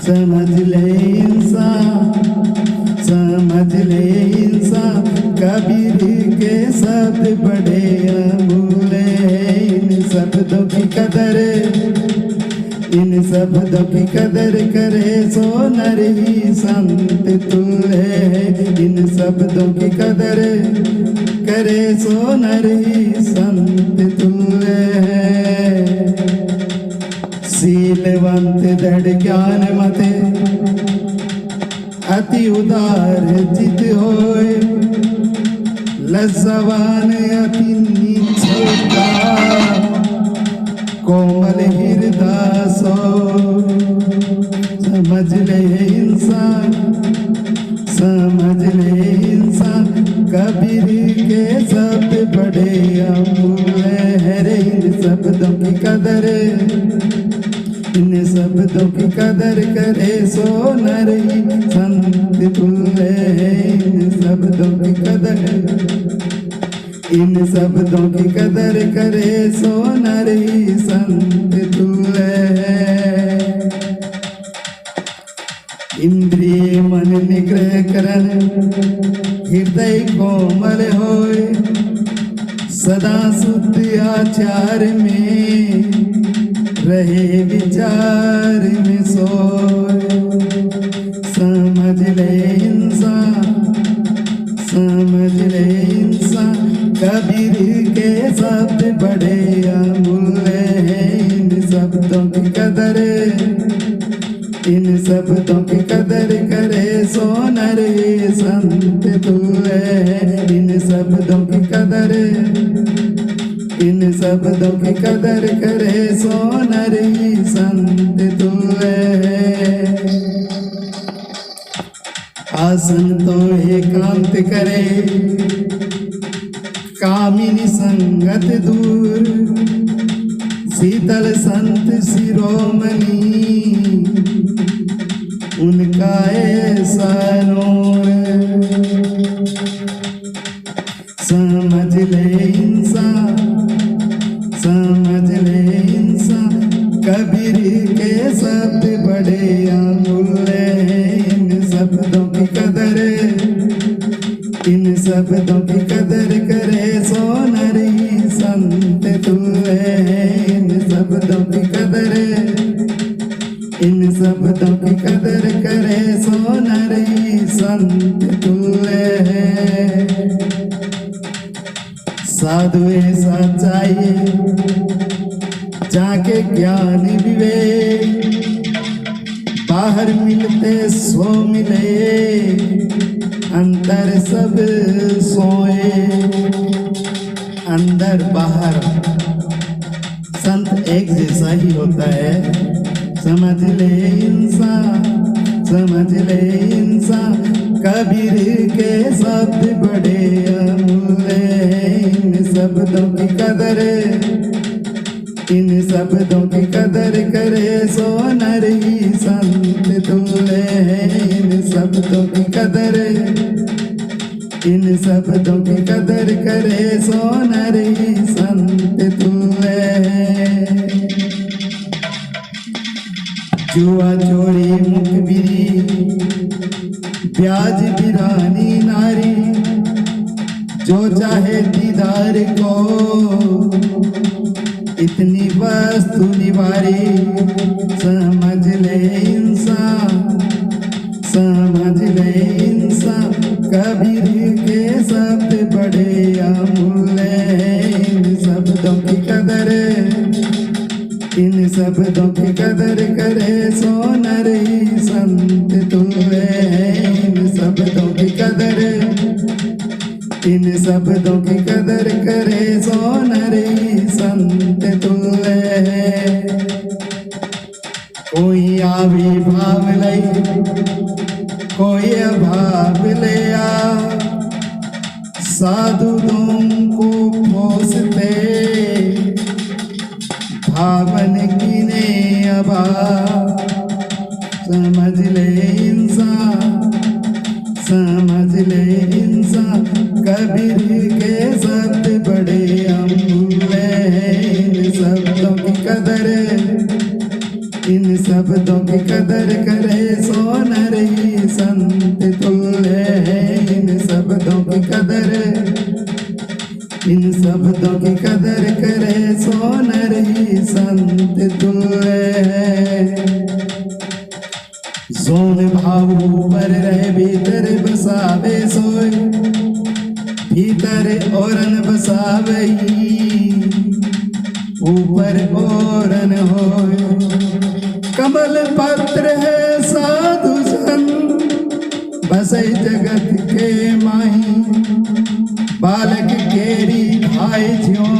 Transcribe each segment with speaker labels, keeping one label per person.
Speaker 1: समझ ले इंसान कबीर के शब्द बड़े अमूल्य हैं। इन शब्दों की कदर करे सो नर ही संत तुल्य है। इन शब्दों की कदर करे सो नर ही संत तुल्य है। शीलवंत दृढ़ ज्ञान मते अति उदार चित होए। लज्जावान अति नीचता कोमल हृदय सो। समझ ले इंसान कबीर के शब्द बड़े अमूल्य हैं। इन शब्दों की कदर करे सो नर ही संत तुल्य है। इन शब्दों की कदर करे सो नर ही संत तुल्य है। इंद्रिय मन निग्रह करन हृदय कोमल होए। सदा शुद्ध आचार में रहे विचार में सोए। समझ ले इंसान कबीर के शब्द बड़े अमूल्य हैं। इन शब्दों की कदर करे सो नर ही संत तुल्य है। इन शब्दों की कदर करे सो नर ही संत तुल्य है। आसन तो एकांत करे कामिनी संगत दूर। शीतल संत शिरोमणि उनका ऐसा नूर। समझ ले इंसान कबीर के शब्द बड़े अमूल्य हैं। इन शब्दों की कदर करे सो नर ही संत तुल्य है। इन शब्दों की कदर करे सो नर ही संत तुल्य है। साधु ऐसा चाहिए जाके ज्ञान विवेक। बाहर मिलते सो मिले अंदर सब सोए। अंदर बाहर संत एक जैसा ही होता है। समझ ले इंसान कबीर के शब्द बड़े अमूल्य हैं। इन शब्दों की कदर करे सो नर ही संत तुल्य है। इन शब्दों की कदर करे सो नर ही संत तुल्य है। जुआ चोरी मुखबिरी ब्याज बिरानी नारी। जो चाहे दीदार को इतनी वस्तु निवारी। समझ ले इंसान कबीर के शब्द बड़े अमूल्य हैं। इन शब्दों की कदर करे सो नर ही संत तुल्य है। इन शब्दों की कदर करे सो नर ही संत तुल्य है। कोई आविर्भाव लई कोई अभाव लिया। साधु तुमको पोसते भावन कीने अबा। समझ ले इंसान कबीर के शब्द बड़े अमूल्य हैं। कदर, इन शब्दों की कदर करे सो नर ही संत तू है। सोन भाव ऊपर रहे भीतर बसावे सोय, भीतर औरन बसावई ऊपर औरन होय। कमल पत्र है साधु संत बसे जगत के माही, बालक केरी भाई ज्यों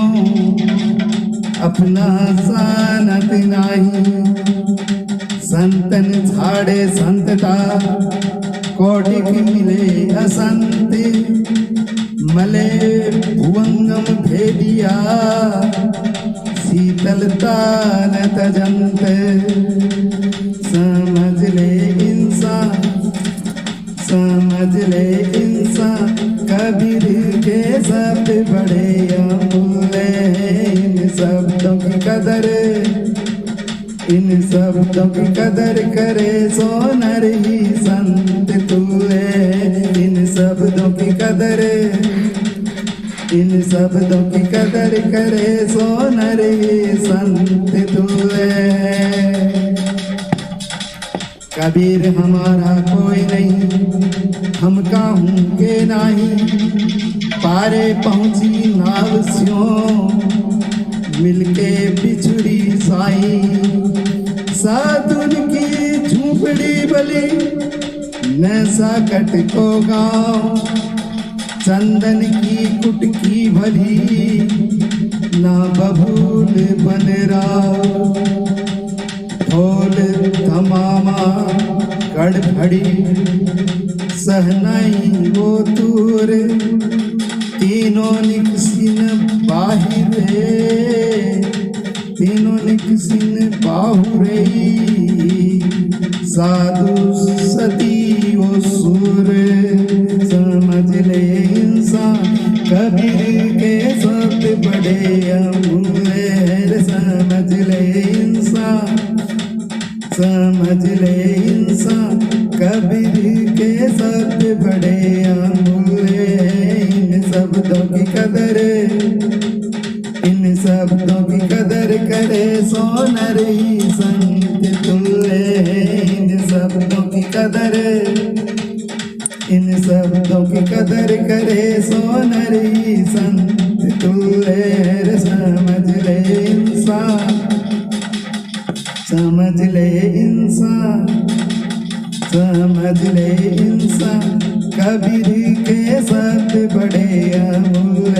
Speaker 1: अपना सानत नाही। संतन झाड़े संतता कोटिक मिले असंत, मले भुवंगम भेदिया शीतलता न तजंत। समझ ले इंसान, समझ ले इंसान, कबीर के शब्द बड़े अमूल्य हैं। इन शब्दों की कदर, इन शब्दों की कदर करे सो नर ही संत तू है। इन शब्दों की कदर, इन शब्दों की कदर करे सो नर ही संत तू है। कबीर हमारा कोई नहीं, हम काहूं के नाही, पारे पहुंची नाव स्यों मिलके बिछुड़ी साई। साधुन की झूपड़ी बली न साकट को गाँव, चंदन की कुटकी भली ना बबूल बन राव। ढोल धमामा गड़बड़ी सहनाई वो तूर, तीनों निकसिन बाहिरे, तीनों निकसिन बाहुरे। साधु सती वो सुर, समझ ले इंसान, कबीर के शब्द बड़े अमूल्य। समझ ले इंसान, समझ ले इंसान, कबीर के शब्द बड़े अमूल्य। इन शब्दों की कदर, इन शब्दों की कदर करे सो नर ही संत तू है। इन शब्दों की कदर, इन शब्दों की कदर करे सो नर ही संत तू है। समझ ले इंसान, समझ ले इंसान, समझ ले इंसान, कबीर के शब्द बड़े अमूल्य